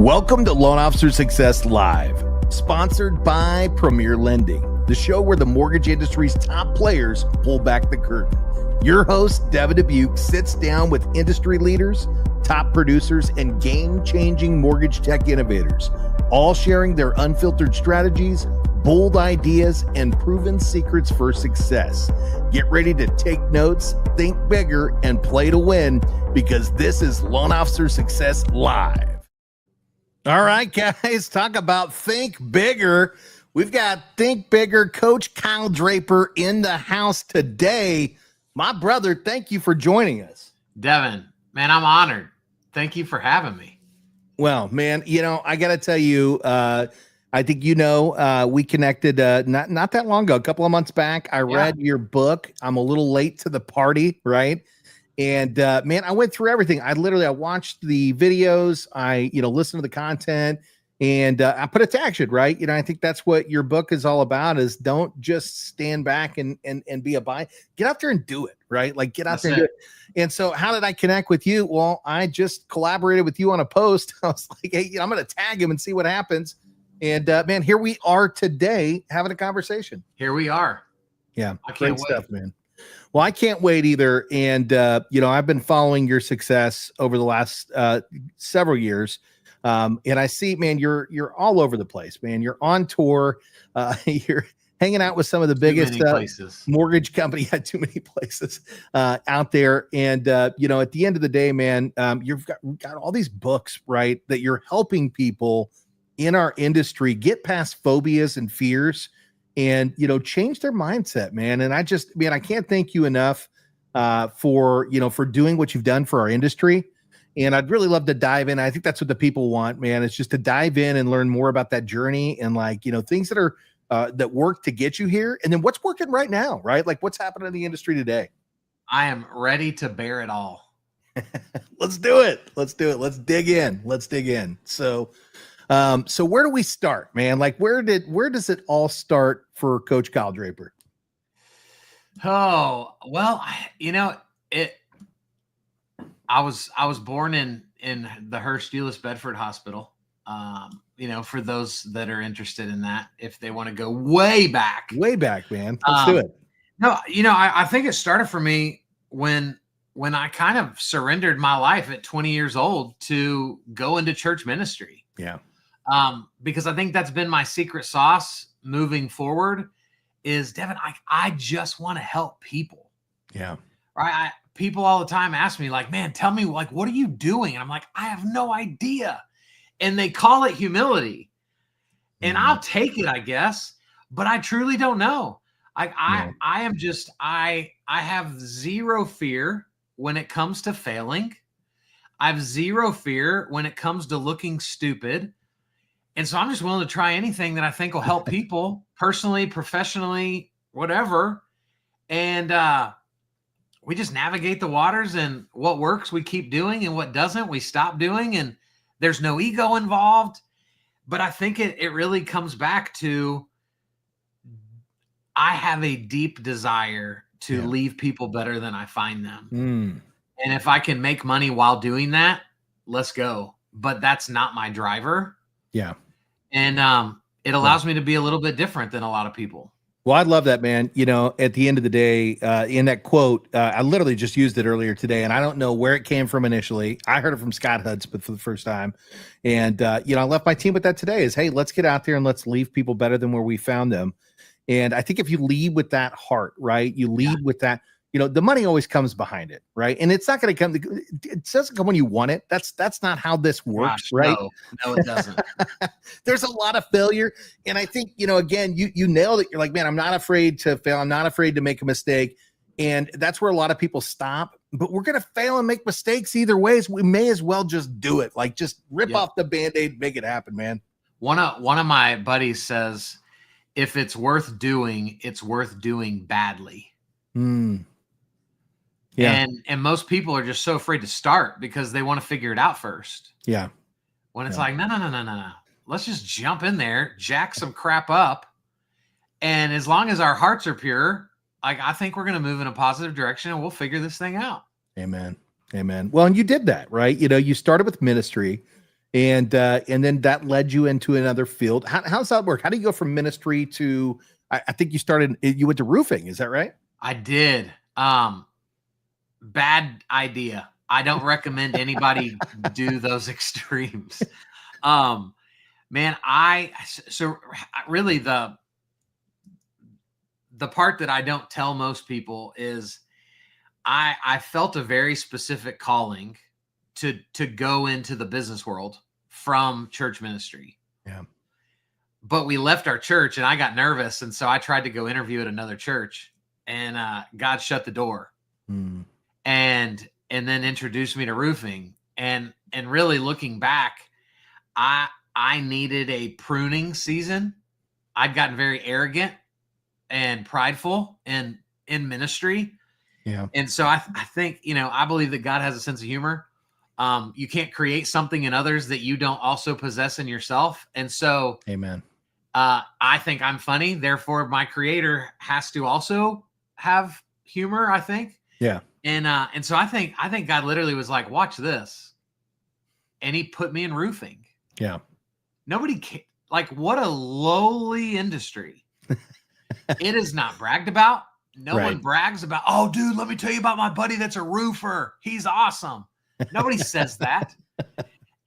Welcome to Loan Officer Success Live, sponsored by Premier Lending, the show where the mortgage industry's top players pull back the curtain. Your host, Devin Dubuque, sits down with industry leaders, top producers, and game-changing mortgage tech innovators, all sharing their unfiltered strategies, bold ideas, and proven secrets for success. Get ready to take notes, think bigger, and play to win, because this is Loan Officer Success Live. All right, guys, talk about think bigger. We've got Think Bigger Coach Kyle Draper in the house today. My brother, thank you for joining us. Devin, man, I'm honored. Thank you for having me. Well, man, I got to tell you, I think we connected not that long ago, a couple of months back. I read your book. I'm a little late to the party, right? And man, I went through everything. I watched the videos. I listened to the content, and I put it to action, right? I think that's what your book is all about: is don't just stand back and be a buy. Get out there and do it, right? Like get out there and do it. And so, how did I connect with you? Well, I just collaborated with you on a post. I was like, hey, I'm going to tag him and see what happens. And man, here we are today having a conversation. Here we are. Yeah, great stuff, man. Well, I can't wait either. And, I've been following your success over the last several years. And I see, man, you're all over the place, man. You're on tour. You're hanging out with some of the biggest mortgage company at too many places out there. And, at the end of the day, man, you've got all these books, right, that you're helping people in our industry get past phobias and fears and, change their mindset, man. And I can't thank you enough for doing what you've done for our industry. And I'd really love to dive in. I think that's what the people want, man. It's just to dive in and learn more about that journey and things that are that work to get you here. And then what's working right now, right? Like what's happening in the industry today. I am ready to bear it all. Let's do it. Let's dig in. So where do we start, man? Like where does it all start for Coach Kyle Draper? Oh, well, I was born in the Hearst Euless Bedford Hospital. For those that are interested in that, if they want to go way back, man, let's do it. No, I think it started for me when I kind of surrendered my life at 20 years old to go into church ministry. Yeah. Because I think that's been my secret sauce moving forward is, Devin, I just want to help people. Yeah. Right. People all the time ask me like, man, tell me what are you doing? And I'm like, I have no idea. And they call it humility and I'll take it, I guess, but I truly don't know. I have zero fear when it comes to failing. I have zero fear when it comes to looking stupid. And so I'm just willing to try anything that I think will help people personally, professionally, whatever. And we just navigate the waters, and what works, we keep doing, and what doesn't, we stop doing. And there's no ego involved. But I think it really comes back to, I have a deep desire to leave people better than I find them. And if I can make money while doing that, let's go. But that's not my driver. Yeah. And it allows me to be a little bit different than a lot of people. Well, I love that, man. At the end of the day, in that quote, I literally just used it earlier today, and I don't know where it came from initially. I heard it from Scott Hudspeth for the first time. And, I left my team with that today is, hey, let's get out there and let's leave people better than where we found them. And I think if you lead with that heart, right, you lead with that, the money always comes behind it, right? And it's not going to come. It doesn't come when you want it. That's not how this works, right? No, it doesn't. There's a lot of failure, and I think again, you nailed it. You're like, man, I'm not afraid to fail. I'm not afraid to make a mistake, and that's where a lot of people stop. But we're going to fail and make mistakes either ways. We may as well just do it. Like, just rip off the Band-Aid, make it happen, man. One of my buddies says, if it's worth doing badly. Yeah. And most people are just so afraid to start because they want to figure it out first. Yeah. When it's like, no. Let's just jump in there, jack some crap up. And as long as our hearts are pure, I think we're going to move in a positive direction and we'll figure this thing out. Amen. Well, and you did that, right? You started with ministry and then that led you into another field. How's that work? How do you go from ministry to, I think you went to roofing. Is that right? I did. Bad idea. I don't recommend anybody do those extremes. Man, so really the part that I don't tell most people is I felt a very specific calling to go into the business world from church ministry. Yeah. But we left our church and I got nervous. And so I tried to go interview at another church, and God shut the door and then introduced me to roofing. And really looking back, I needed a pruning season. I'd gotten very arrogant and prideful in ministry. Yeah. And so I think, I believe that God has a sense of humor. You can't create something in others that you don't also possess in yourself. And so, amen. I think I'm funny. Therefore, my creator has to also have humor, I think. Yeah. And so I think God literally was like, watch this. And he put me in roofing. Yeah. Nobody like, what a lowly industry. It is not bragged about. No one brags about, oh, dude, let me tell you about my buddy that's a roofer. He's awesome. Nobody says that.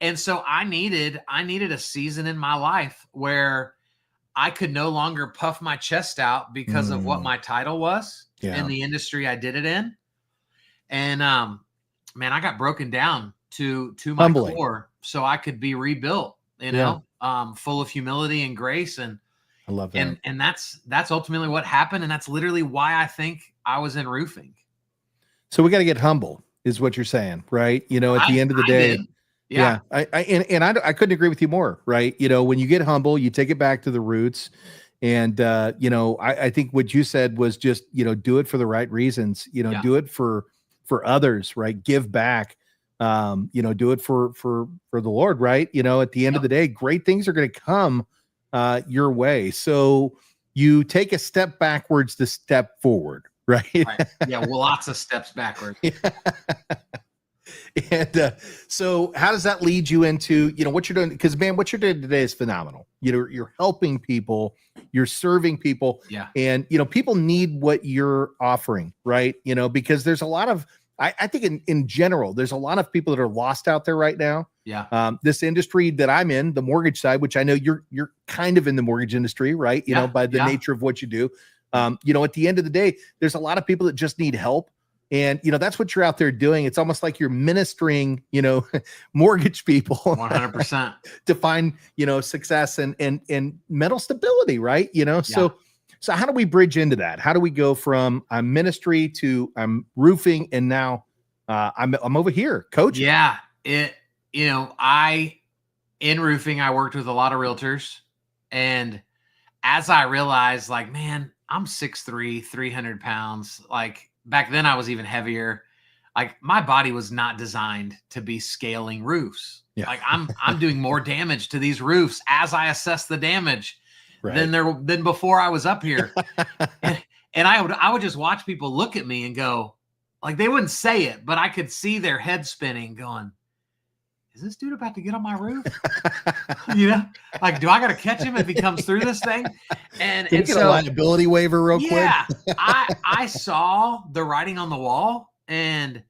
And so I needed a season in my life where I could no longer puff my chest out because of what my title was in the industry I did it in. And man, I got broken down to my core so I could be rebuilt, full of humility and grace. And I love that. And that's ultimately what happened. And that's literally why I think I was in roofing. So we got to get humble is what you're saying, right? At the end of the day. Yeah. I couldn't agree with you more, right? When you get humble, you take it back to the roots. And, I think what you said was just, do it for the right reasons, do it for others, right? Give back, do it for the Lord, right? At the end of the day, great things are going to come your way. So you take a step backwards to step forward, right? Yeah. Well, lots of steps backward. And so how does that lead you into, what you're doing? Because, man, what you're doing today is phenomenal. You're helping people, you're serving people. Yeah. And, people need what you're offering, right? Because there's a lot of, I think in general, there's a lot of people that are lost out there right now. Yeah. This industry that I'm in, the mortgage side, which I know you're kind of in the mortgage industry, right? By the nature of what you do. At the end of the day, there's a lot of people that just need help. And, that's what you're out there doing. It's almost like you're ministering, mortgage people 100% to find, success and mental stability, right? So how do we bridge into that? How do we go from I'm ministry to I'm roofing, and now I'm over here coaching? Yeah. In roofing, I worked with a lot of realtors, and as I realized, like, man, I'm 6'3", 300 pounds. Like, back then I was even heavier. Like, my body was not designed to be scaling roofs. Yeah. Like, I'm doing more damage to these roofs as I assess the damage than before I was up here. and I would just watch people look at me and go, like, they wouldn't say it, but I could see their head spinning going, is this dude about to get on my roof? Like, do I got to catch him if he comes through this thing? And get a liability waiver real quick? I saw the writing on the wall, and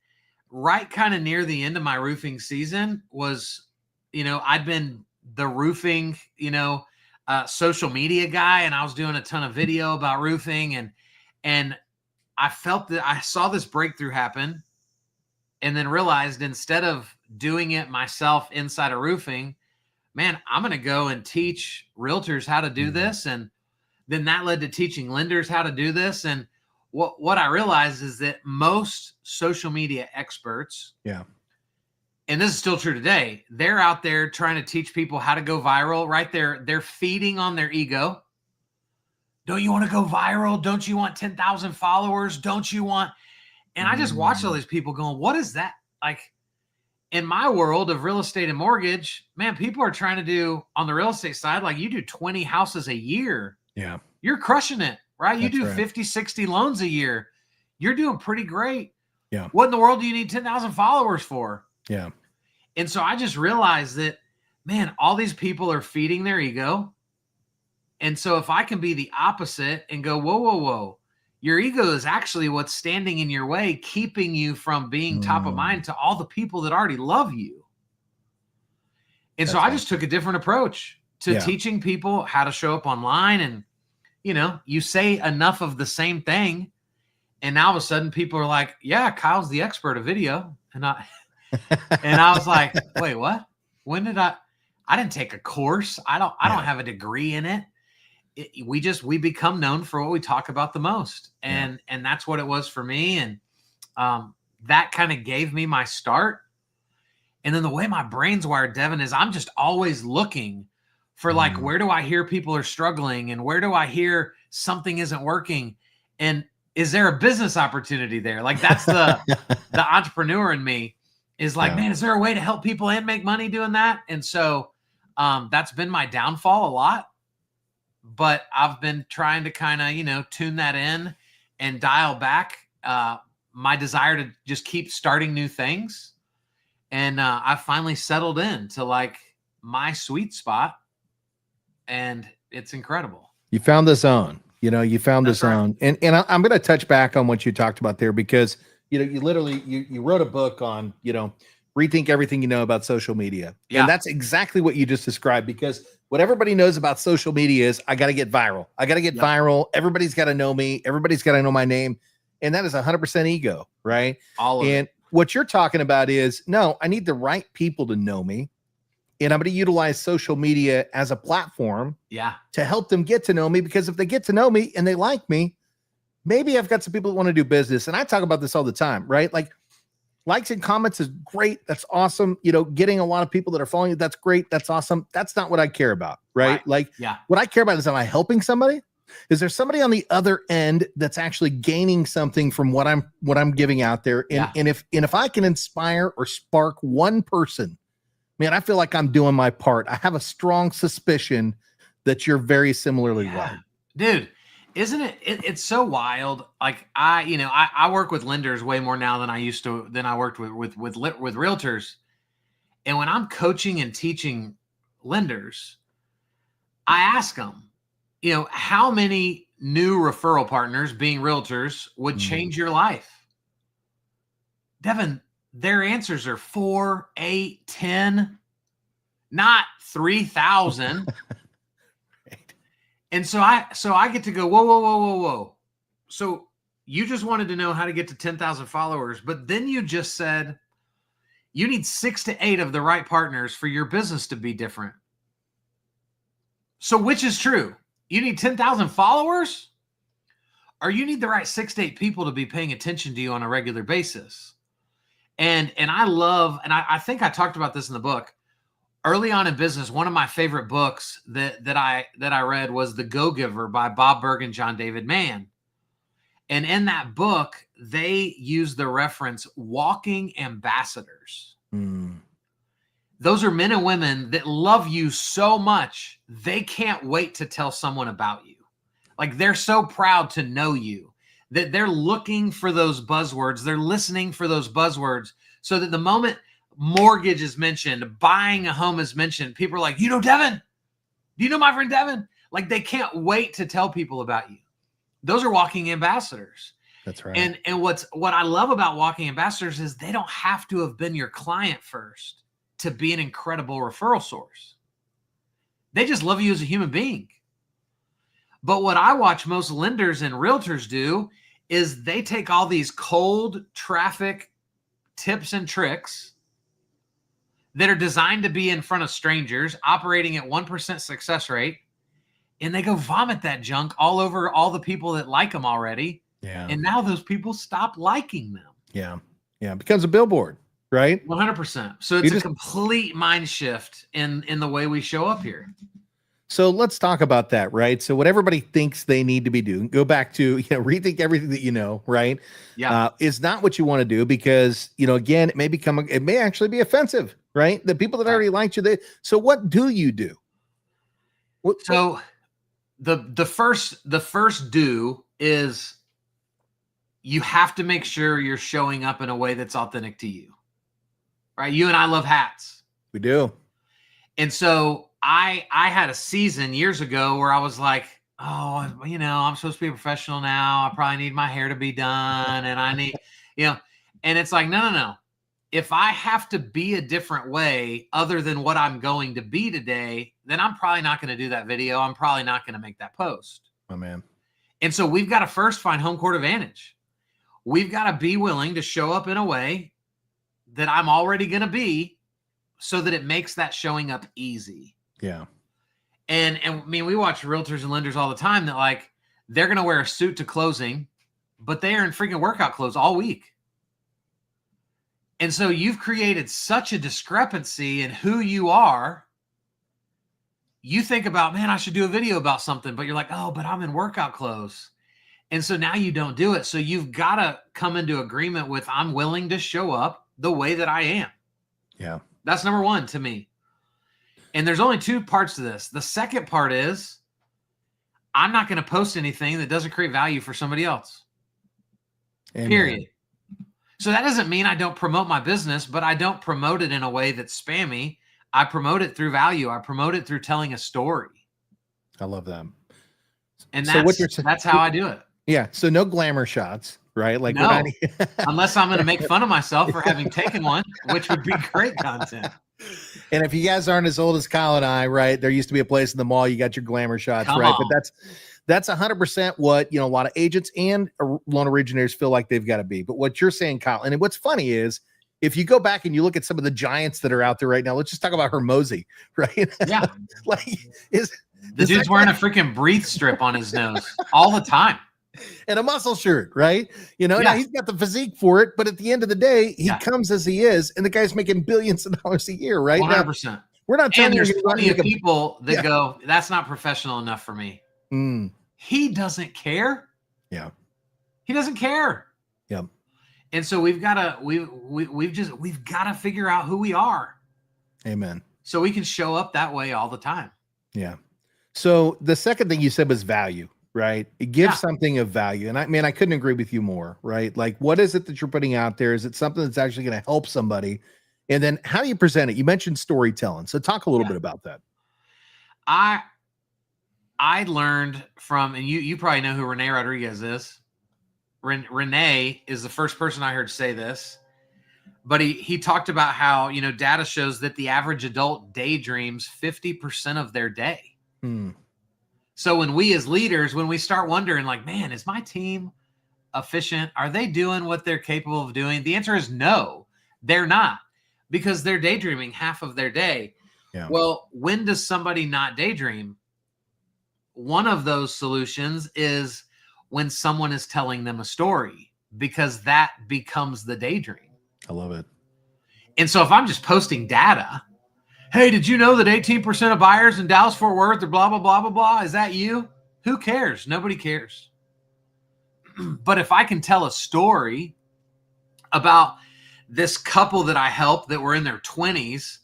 right kind of near the end of my roofing season was, I'd been the roofing, social media guy, and I was doing a ton of video about roofing, and I felt that I saw this breakthrough happen, and then realized instead of doing it myself inside of roofing, man, I'm going to go and teach realtors how to do this. And then that led to teaching lenders how to do this. And what I realized is that most social media experts, and this is still true today, they're out there trying to teach people how to go viral, right? They're feeding on their ego. Don't you want to go viral? Don't you want 10,000 followers? Don't you want... And I just watched all these people going, what is that? Like, in my world of real estate and mortgage, man, people are trying to do on the real estate side, like, you do 20 houses a year. Yeah. You're crushing it, right? You do 50, 60 loans a year. You're doing pretty great. Yeah. What in the world do you need 10,000 followers for? Yeah. And so I just realized that man, all these people are feeding their ego. And so if I can be the opposite and go, whoa, whoa, whoa, your ego is actually what's standing in your way, keeping you from being top of mind to all the people that already love you. And so I just took a different approach to teaching people how to show up online. And, you know, you say enough of the same thing, and now all of a sudden people are like, yeah, Kyle's the expert of video. And I was like, wait, what? When did I didn't take a course. I don't have a degree in it. We become known for what we talk about the most. And that's what it was for me. And that kind of gave me my start. And then the way my brain's wired, Devin, is I'm just always looking for like, where do I hear people are struggling, and where do I hear something isn't working? And is there a business opportunity there? Like, that's the entrepreneur in me is like, man, is there a way to help people and make money doing that? And so that's been my downfall a lot, but I've been trying to kind of, you know, tune that in and dial back my desire to just keep starting new things. And I finally settled in to like my sweet spot, and it's incredible. You found the zone, you know, you found the zone. And I'm going to touch back on what you talked about there, because, you know, you literally, you wrote a book on, you know, rethink everything you know about social media. Yeah. And that's exactly what you just described, because what everybody knows about social media is I got to get viral. I got to get viral. Everybody's got to know me. Everybody's got to know my name. And that is 100% ego, right? All of it. What you're talking about is, no, I need the right people to know me. And I'm going to utilize social media as a platform to help them get to know me, because if they get to know me and they like me, maybe I've got some people that want to do business. And I talk about this all the time, right? Like, likes and comments is great. That's awesome. You know, getting a lot of people that are following you, that's great. That's awesome. That's not what I care about, right? Like, what I care about is, am I helping somebody? Is there somebody on the other end that's actually gaining something from what I'm giving out there? And if I can inspire or spark one person, man, I feel like I'm doing my part. I have a strong suspicion that you're very similarly wired. Dude, isn't it? It's so wild. Like, I work with lenders way more now than I worked with realtors. And when I'm coaching and teaching lenders, I ask them, you know, how many new referral partners, being realtors, would change your life? Devin, their answers are 4, 8, 10, not 3,000. Right. And so I get to go, whoa. So you just wanted to know how to get to 10,000 followers, but then you just said you need 6 to 8 of the right partners for your business to be different. So which is true? You need 10,000 followers, or you need the right 6 to 8 people to be paying attention to you on a regular basis. And I love, and I think I talked about this in the book. Early on in business, one of my favorite books that I read was The Go-Giver by Bob Burg and John David Mann. And in that book, they use the reference walking ambassadors. Those are men and women that love you so much, they can't wait to tell someone about you. Like, they're so proud to know you that they're looking for those buzzwords. They're listening for those buzzwords, so that the moment mortgage is mentioned, buying a home is mentioned, people are like, you know, Devin, do you know my friend Devin? Like, they can't wait to tell people about you. Those are walking ambassadors. That's right. And what I love about walking ambassadors is they don't have to have been your client first to be an incredible referral source. They just love you as a human being. But what I watch most lenders and realtors do is they take all these cold traffic tips and tricks that are designed to be in front of strangers, operating at 1% success rate, and they go vomit that junk all over all the people that like them already. Yeah. And now those people stop liking them. Yeah. Yeah. It becomes a billboard, right? 100%. So it's a complete mind shift in the way we show up here. So let's talk about that, right? So what everybody thinks they need to be doing, go back to, rethink everything that you know, right? Yeah. Is not what you want to do, because, again, it may actually be offensive, right? The people that already liked you, so what do you do? So the first do is you have to make sure you're showing up in a way that's authentic to you, right? You and I love hats. We do. And so I had a season years ago where I was like, oh, you know, I'm supposed to be a professional now. I probably need my hair to be done, and I need, you know, and it's like, no. If I have to be a different way other than what I'm going to be today, then I'm probably not going to do that video. I'm probably not going to make that post. Oh, man. And so we've got to first find home court advantage. We've got to be willing to show up in a way that I'm already going to be so that it makes that showing up easy. Yeah. And I mean, we watch realtors and lenders all the time that like, they're going to wear a suit to closing, but they are in freaking workout clothes all week. And so you've created such a discrepancy in who you are. You think about, man, I should do a video about something, but you're like, oh, but I'm in workout clothes. And so now you don't do it. So you've got to come into agreement with, I'm willing to show up the way that I am. Yeah. That's number one to me. And there's only two parts to this. The second part is, I'm not going to post anything that doesn't create value for somebody else. Amen. Period. So that doesn't mean I don't promote my business, but I don't promote it in a way that's spammy. I promote it through value. I promote it through telling a story. I love that. And So that's how I do it. Yeah. So no glamour shots, right? Like, no, unless I'm going to make fun of myself for having taken one, which would be great content. And if you guys aren't as old as Kyle and I, right, there used to be a place in the mall, you got your glamour shots, Come right? on. But that's 100% what, you know, a lot of agents and loan originators feel like they've got to be. But what you're saying, Kyle, and what's funny is, if you go back and you look at some of the giants that are out there right now, let's just talk about Hermosi, right? Yeah. Like, the dude's wearing a freaking breathe strip on his nose all the time. And a muscle shirt, right? You know, Yeah. now he's got the physique for it, but at the end of the day, he comes as he is, and the guy's making billions of dollars a year, right? 100%. Now, we're not telling and there's you plenty of people that go, that's not professional enough for me. He doesn't care. Yeah. He doesn't care. Yeah. And so we've got to figure out who we are. Amen. So we can show up that way all the time. Yeah. So the second thing you said was value, right? It gives something of value. And I couldn't agree with you more, right? Like, what is it that you're putting out there? Is it something that's actually going to help somebody? And then how do you present it? You mentioned storytelling. So talk a little bit about that. I learned from, and you probably know who Renee Rodriguez is. Renee is the first person I heard say this, but he talked about how, you know, data shows that the average adult daydreams 50% of their day. So when we as leaders, when we start wondering like, man, is my team efficient? Are they doing what they're capable of doing? The answer is no, they're not, because they're daydreaming half of their day. Yeah. Well, when does somebody not daydream? One of those solutions is when someone is telling them a story, because that becomes the daydream. I love it. And so if I'm just posting data, hey, did you know that 18% of buyers in Dallas Fort Worth are blah, blah, blah, blah, blah? Is that you? Who cares? Nobody cares. But if I can tell a story about this couple that I helped that were in their 20s,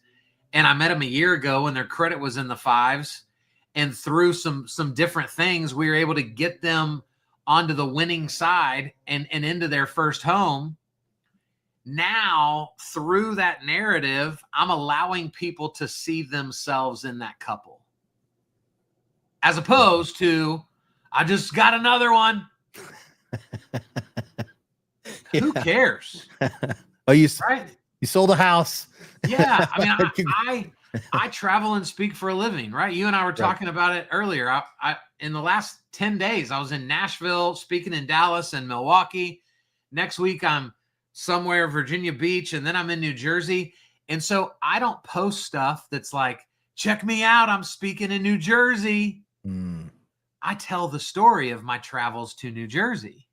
and I met them a year ago and their credit was in the 5s, and through some different things, we were able to get them onto the winning side and into their first home. Now, through that narrative, I'm allowing people to see themselves in that couple. As opposed to, I just got another one. Who cares? Oh, you sold a house. Yeah. I mean, I travel and speak for a living, right? You and I were talking about it earlier. I in the last 10 days, I was in Nashville, speaking in Dallas and Milwaukee. Next week, I'm somewhere Virginia Beach, and then I'm in New Jersey. And so I don't post stuff that's like, check me out, I'm speaking in New Jersey. I tell the story of my travels to New Jersey.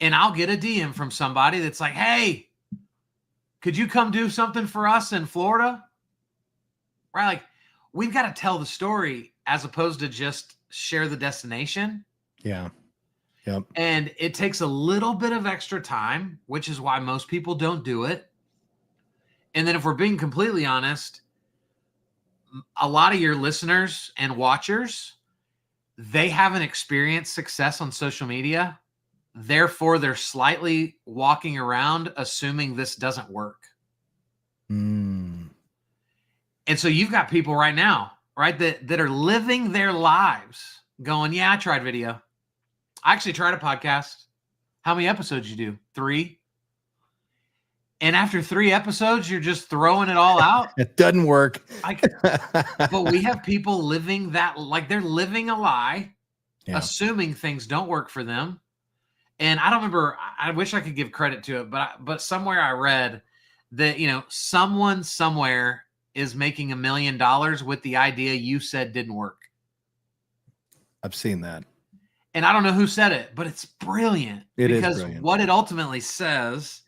And I'll get a DM from somebody that's like, hey, could you come do something for us in Florida? Right? Like, we've got to tell the story as opposed to just share the destination. Yeah. Yep. And it takes a little bit of extra time, which is why most people don't do it. And then if we're being completely honest, a lot of your listeners and watchers, they haven't experienced success on social media. Therefore, they're slightly walking around assuming this doesn't work. And so you've got people right now, right, that are living their lives going, yeah, I tried video. I actually tried a podcast. How many episodes you do? 3. And after 3 episodes, you're just throwing it all out. It doesn't work. But we have people living that, like they're living a lie, assuming things don't work for them. And I don't remember, I wish I could give credit to it, but somewhere I read that, someone somewhere is making $1 million with the idea you said didn't work. I've seen that. And I don't know who said it, but it's brilliant. Because what it ultimately says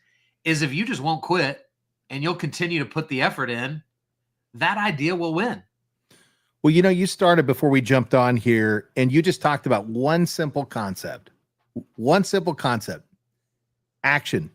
is if you just won't quit and you'll continue to put the effort in, that idea will win. Well, you started before we jumped on here and you just talked about one simple concept. Action.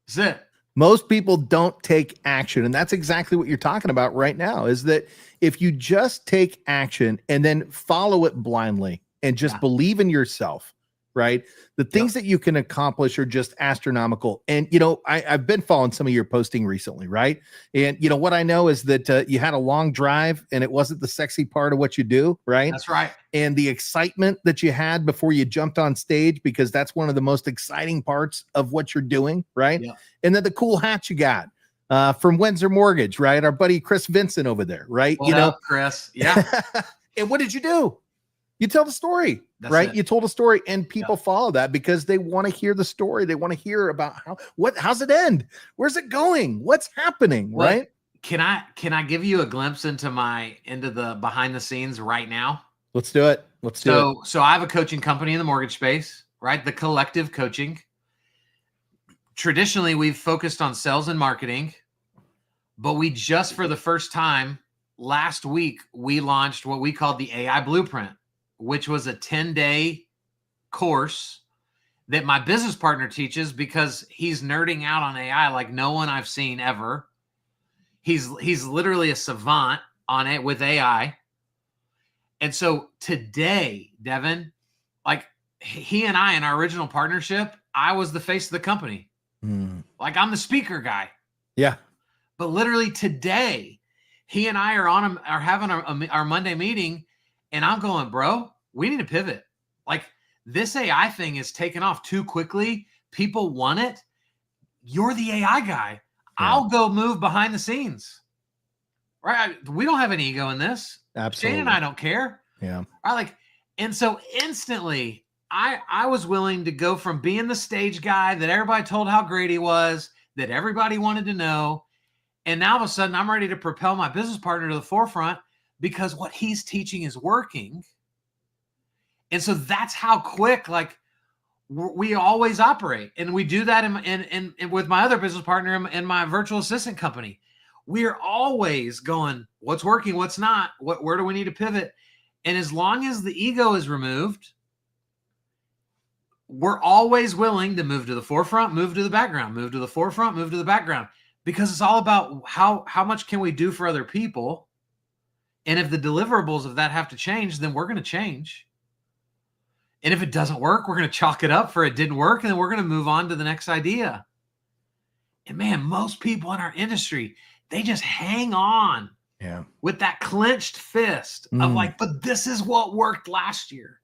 That's it. Most people don't take action. And that's exactly what you're talking about right now, is that if you just take action and then follow it blindly and just believe in yourself, right? The things that you can accomplish are just astronomical. And, I've been following some of your posting recently, right? And, what I know is that you had a long drive and it wasn't the sexy part of what you do, right? That's right. And the excitement that you had before you jumped on stage, because that's one of the most exciting parts of what you're doing, right? Yeah. And then the cool hat you got from Windsor Mortgage, right? Our buddy Chris Vincent over there, right? What up, Chris? Yeah. And what did you do? You tell the story, That's right? it. You told a story, and people follow that because they want to hear the story. They want to hear about how's it end? Where's it going? What's happening, right? Can I give you a glimpse into the behind the scenes right now? Let's do it. So I have a coaching company in the mortgage space, right? The Collective Coaching. Traditionally, we've focused on sales and marketing, but we just, for the first time last week, we launched what we called the AI Blueprint, which was a 10-day course that my business partner teaches because he's nerding out on AI like no one I've seen ever. He's literally a savant on it with AI. And so today, Devin, like he and I in our original partnership, I was the face of the company. Like I'm the speaker guy. Yeah. But literally today, he and I are having our Monday meeting, and I'm going, bro, we need to pivot. Like this AI thing is taking off too quickly. People want it. You're the AI guy. Yeah. I'll go move behind the scenes. Right? We don't have an ego in this. Absolutely. Shane and I don't care. Yeah. Right? And so instantly, I was willing to go from being the stage guy that everybody told how great he was, that everybody wanted to know. And now all of a sudden I'm ready to propel my business partner to the forefront because what he's teaching is working. And so that's how quick, like we always operate. And we do that in with my other business partner in my virtual assistant company. We're always going, what's working, what's not, where do we need to pivot? And as long as the ego is removed, we're always willing to move to the forefront, move to the background, move to the forefront, move to the background, because it's all about how much can we do for other people. And if the deliverables of that have to change, then we're going to change. And if it doesn't work, we're going to chalk it up for it didn't work. And then we're going to move on to the next idea. And man, most people in our industry, they just hang on with that clenched fist of like, but this is what worked last year.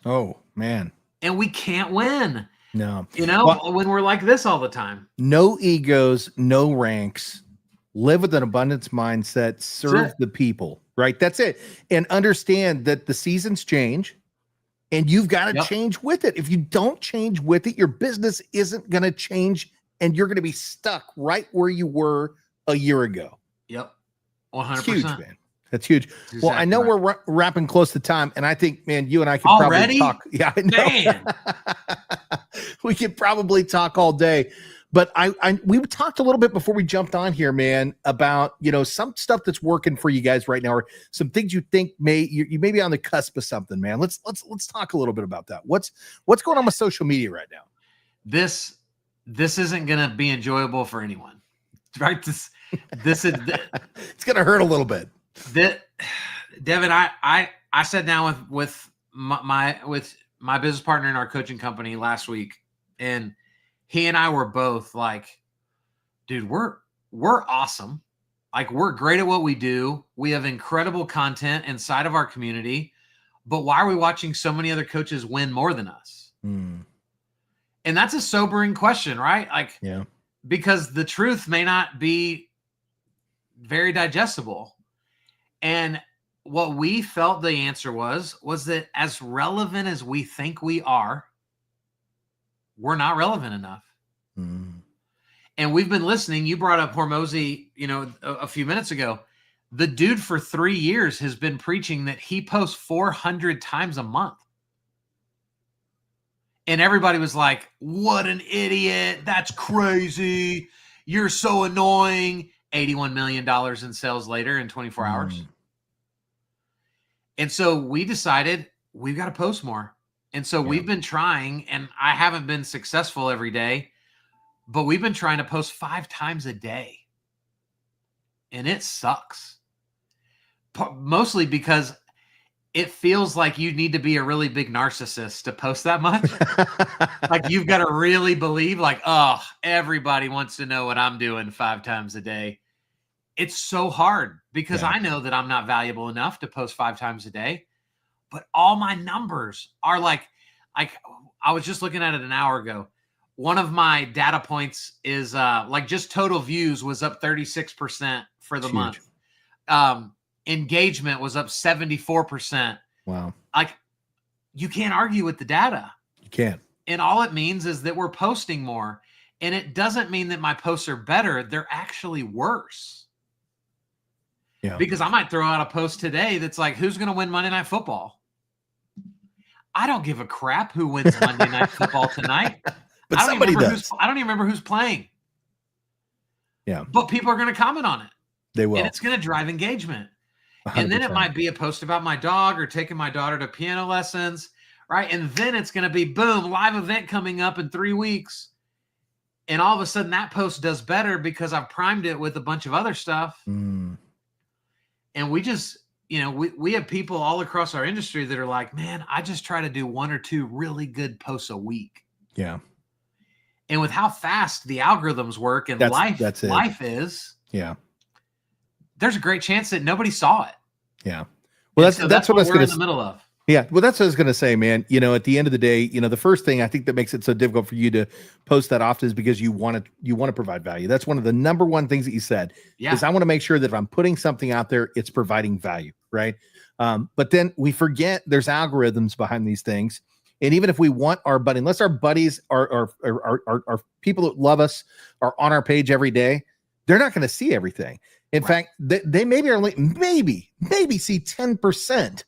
Oh, man. And we can't win. No. When we're like this all the time. No egos, no ranks. Live with an abundance mindset. Serve the people, right? That's it. And understand that the seasons change and you've got to change with it. If you don't change with it, your business isn't going to change and you're going to be stuck right where you were a year ago. Yep. 100%. It's huge, man. That's huge. Exactly. Well, I know we're wrapping close to time, and I think, man, you and I could probably talk. Yeah, I know. We could probably talk all day. But we talked a little bit before we jumped on here, man, about some stuff that's working for you guys right now, or some things you think you may be on the cusp of something, man. Let's talk a little bit about that. What's going on with social media right now? This isn't going to be enjoyable for anyone, right? This is it's going to hurt a little bit. Devin, I sat down with my business partner in our coaching company last week, and he and I were both like, dude, we're awesome. Like, we're great at what we do. We have incredible content inside of our community, but why are we watching so many other coaches win more than us? And that's a sobering question, right? Like, yeah, because the truth may not be very digestible. And what we felt the answer was that as relevant as we think we are, we're not relevant enough. And we've been listening. You brought up Hormozy, a few minutes ago. The dude for 3 years has been preaching that he posts 400 times a month. And everybody was like, what an idiot. That's crazy. You're so annoying. $81 million in sales later in 24 hours. And so we decided we've got to post more. And so we've been trying, and I haven't been successful every day, but we've been trying to post 5 times a day. And it sucks. Mostly because it feels like you need to be a really big narcissist to post that much. Like, you've got to really believe, like, oh, everybody wants to know what I'm doing 5 times a day. It's so hard because I know that I'm not valuable enough to post 5 times a day, but all my numbers are like I was just looking at it an hour ago. One of my data points is just total views was up 36% for the month. Engagement was up 74%. Wow. Like, you can't argue with the data. You can't. And all it means is that we're posting more. And it doesn't mean that my posts are better. They're actually worse. Yeah. Because I might throw out a post today that's like, who's going to win Monday Night Football? I don't give a crap who wins Monday Night Football tonight. But somebody does. I don't even remember who's playing. Yeah. But people are going to comment on it. They will. And it's going to drive engagement. 100%. And then it might be a post about my dog or taking my daughter to piano lessons, right? And then it's going to be, boom, live event coming up in 3 weeks. And all of a sudden that post does better because I've primed it with a bunch of other stuff. And we just, we have people all across our industry that are like, man, I just try to do 1 or 2 really good posts a week. Yeah. And with how fast the algorithms work and life is, there's a great chance that nobody saw it. Yeah. Well, that's what I was we're in the middle of. Yeah. Well, that's what I was going to say, man. At the end of the day, the first thing I think that makes it so difficult for you to post that often is because you want to provide value. That's one of the number one things that you said is I want to make sure that if I'm putting something out there, it's providing value. Right. But then we forget there's algorithms behind these things. And even if we want our buddy, unless our buddies are people that love us are on our page every day, they're not going to see everything. In fact, they maybe only maybe see 10%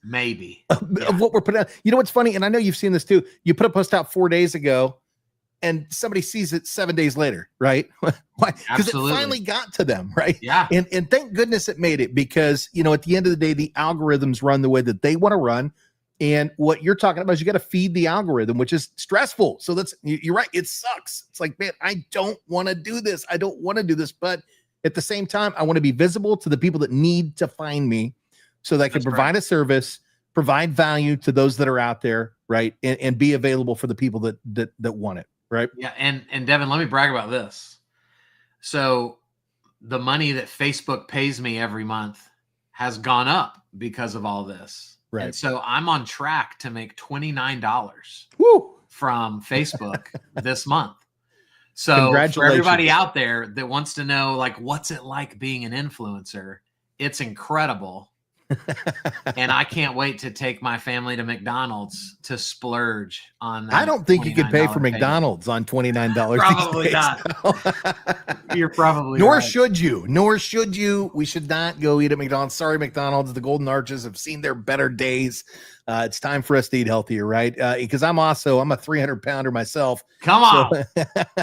of what we're putting out. You know what's funny? And I know you've seen this too. You put a post out 4 days ago and somebody sees it 7 days later, right? Why? Because it finally got to them, right? Yeah. And thank goodness it made it because, at the end of the day, the algorithms run the way that they want to run. And what you're talking about is you got to feed the algorithm, which is stressful. So you're right. It sucks. It's like, man, I don't want to do this. I don't want to do this. But at the same time, I want to be visible to the people that need to find me so that I can provide a service, provide value to those that are out there, right? And be available for the people that want it, right? Yeah. And Devin, let me brag about this. So the money that Facebook pays me every month has gone up because of all this. Right. And so I'm on track to make $29 from Facebook this month. So for everybody out there that wants to know, like, what's it like being an influencer? It's incredible. And I can't wait to take my family to McDonald's to splurge on that. I don't think you could pay for McDonald's on $29. Probably not. You're probably Nor right. should you. We should not go eat at McDonald's. Sorry, McDonald's. The Golden Arches have seen their better days. It's time for us to eat healthier, right? Because I'm a 300-pounder myself. Come on.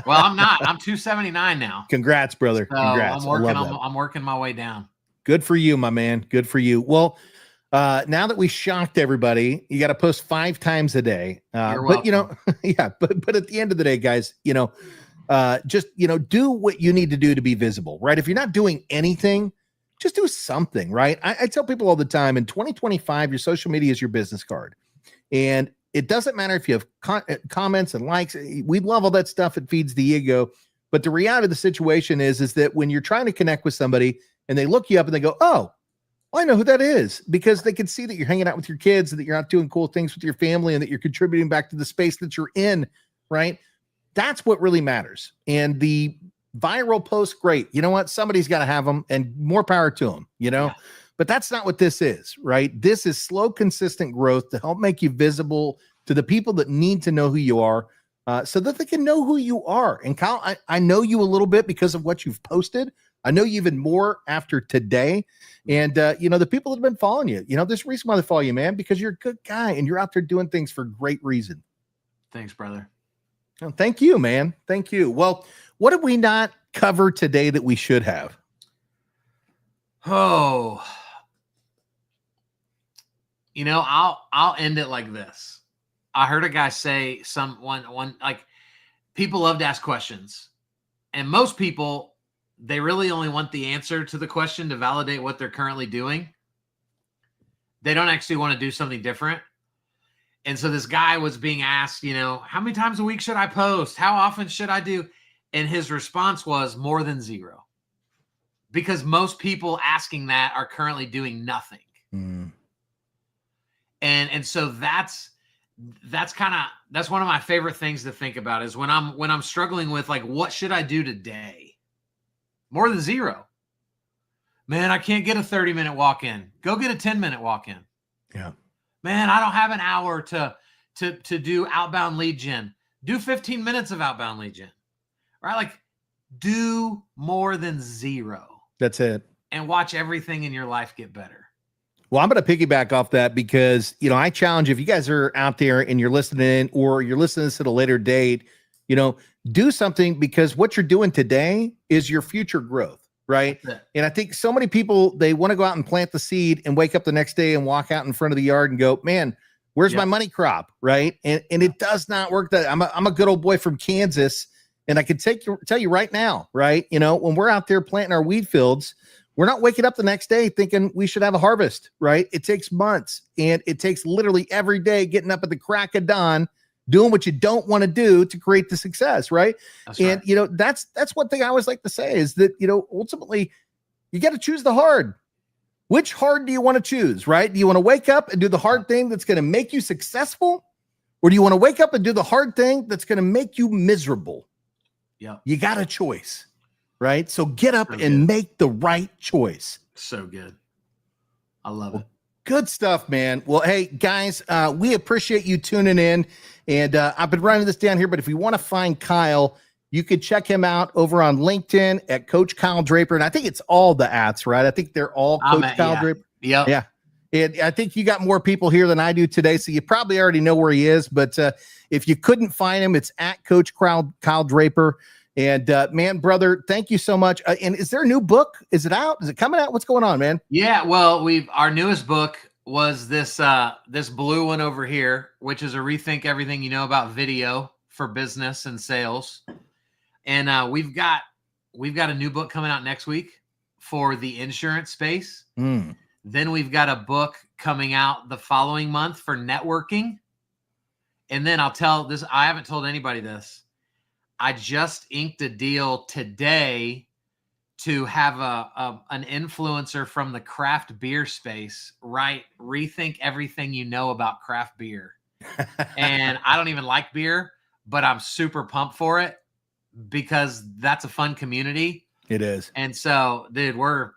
Well, I'm not. I'm 279 now. Congrats, brother. So Congrats. I'm working my way down. Good for you, my man. Good for you. Well, now that we shocked everybody, you got to post 5 times a day. You're but welcome. but at the end of the day, guys, just do what you need to do to be visible, right? If you're not doing anything, just do something, right? I tell people all the time, in 2025, your social media is your business card, and it doesn't matter if you have comments and likes. We love all that stuff. It feeds the ego. But the reality of the situation is that when you're trying to connect with somebody, and they look you up and they go, oh, well, I know who that is, because they can see that you're hanging out with your kids and that you're out doing cool things with your family and that you're contributing back to the space that you're in, right? That's what really matters. And the viral posts, great. You know what? Somebody's got to have them, and more power to them, but that's not what this is, right? This is slow, consistent growth to help make you visible to the people that need to know who you are, so that they can know who you are. And Kyle, I know you a little bit because of what you've posted. I know you even more after today. And, the people that have been following you, there's a reason why they follow you, man, because you're a good guy and you're out there doing things for great reason. Thanks, brother. Oh, thank you, man. Thank you. Well, what did we not cover today that we should have? Oh, I'll end it like this. I heard a guy say one like, people love to ask questions, and most people, they really only want the answer to the question to validate what they're currently doing. They don't actually want to do something different. And so this guy was being asked, how many times a week should I post? How often should I do? And his response was more than 0. Because most people asking that are currently doing nothing. Mm. And so that's one of my favorite things to think about, is when I'm struggling with, like, what should I do today? More than 0. Man, I can't get a 30-minute walk-in. Go get a 10-minute walk-in. Yeah. Man, I don't have an hour to do outbound lead gen. Do 15 minutes of outbound lead gen. Right? Like, do more than 0. That's it. And watch everything in your life get better. Well, I'm going to piggyback off that because, I challenge, if you guys are out there and you're listening, or you're listening to this at a later date, do something, because what you're doing today is your future growth, right? And I think so many people, they want to go out and plant the seed and wake up the next day and walk out in front of the yard and go, man, where's my money crop, right? And it does not work that. I'm a good old boy from Kansas, and I can tell you right now, right? When we're out there planting our weed fields, we're not waking up the next day thinking we should have a harvest, right? It takes months, and it takes literally every day getting up at the crack of dawn, doing what you don't want to do to create the success, right? That's right. That's one thing I always like to say is that, ultimately you got to choose the hard. Which hard do you want to choose, right? Do you want to wake up and do the hard thing that's going to make you successful? Or do you want to wake up and do the hard thing that's going to make you miserable? Yeah. You got a choice, right? So get up and make the right choice. So good. I love it. Good stuff, man. Well, hey, guys, we appreciate you tuning in. And I've been running this down here, but if you want to find Kyle, you could check him out over on LinkedIn at Coach Kyle Draper. And I think it's all the ats, right? I think they're all Coach Kyle Draper. Yep. Yeah. And I think you got more people here than I do today, so you probably already know where he is. But if you couldn't find him, it's at Coach Kyle Draper. And man, brother, thank you so much. And is there a new book? Is it out? Is it coming out? What's going on, man? Yeah, well, our newest book was this blue one over here, which is a rethink everything you know about video for business and sales. And we've got a new book coming out next week for the insurance space. Then we've got a book coming out the following month for networking. And then I haven't told anybody this. I just inked a deal today to have an influencer from the craft beer space, right? Rethink everything you know about craft beer. And I don't even like beer, but I'm super pumped for it because that's a fun community. It is. And so, dude, we're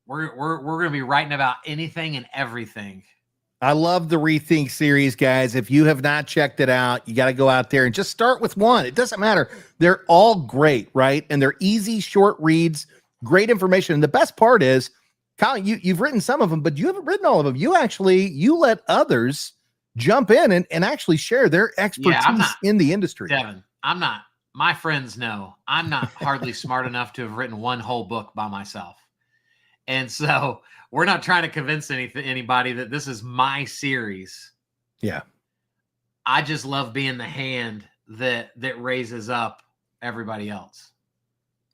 going to be writing about anything and everything. I love the Rethink series, guys. If you have not checked it out, you got to go out there and just start with one. It doesn't matter. They're all great, right? And they're easy, short reads, great information. And the best part is, Kyle, you've written some of them, but you haven't written all of them. You let others jump in and actually share their expertise in the industry. Devin, I'm not. My friends know I'm not hardly smart enough to have written one whole book by myself. And so we're not trying to convince anybody that this is my series. Yeah. I just love being the hand that raises up everybody else.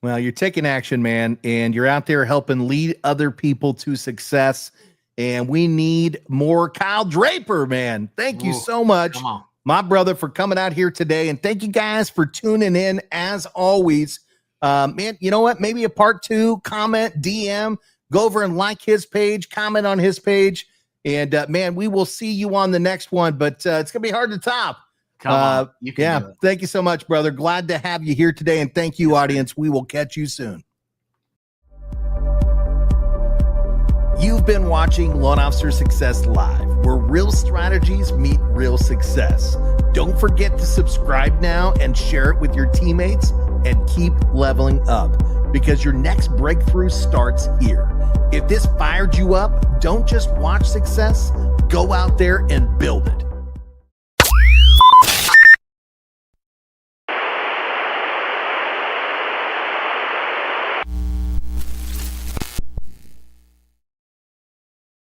Well, you're taking action, man, and you're out there helping lead other people to success. And we need more Kyle Draper, man. Thank you so much, my brother, for coming out here today. And thank you guys for tuning in. As always, Man, you know what? Maybe a part 2, comment, DM, go over and like his page, comment on his page. And man, we will see you on the next one, but it's going to be hard to top. Come on. You can do it. Thank you so much, brother. Glad to have you here today. And thank you, audience. We will catch you soon. You've been watching Loan Officer Success Live, where real strategies meet real success. Don't forget to subscribe now and share it with your teammates and keep leveling up, because your next breakthrough starts here. If this fired you up, don't just watch success, go out there and build